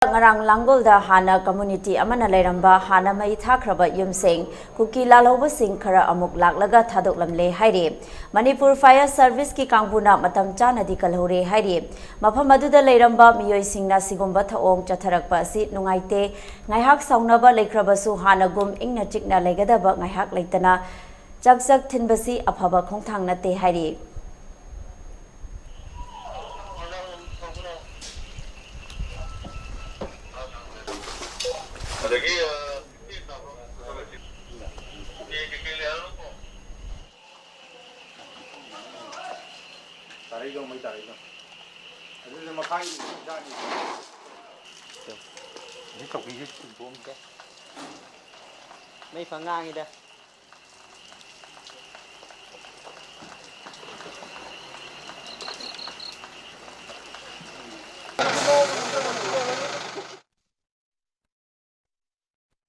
Ngarang Langolda Hana community amana leiramba Hana mai thakraba yumsing kuki lalauba sing khara amuk laklaga thadok lamle hairi Manipur Fire Service ki kangbuna matam chana di kalhore hairi mafam aduda leiramba miyoi singna sigumba thaong chatharakpa asi nungaite ngaihak saunaba leikrabasu Hana gum ingna chikna legadaba ngaihak leitana jakjak thinbasi afaba khongthang nate hairi Tarigo may tarigo. Ano na makain dyan? Hindi ka bigit buong ka. May pangangi dah.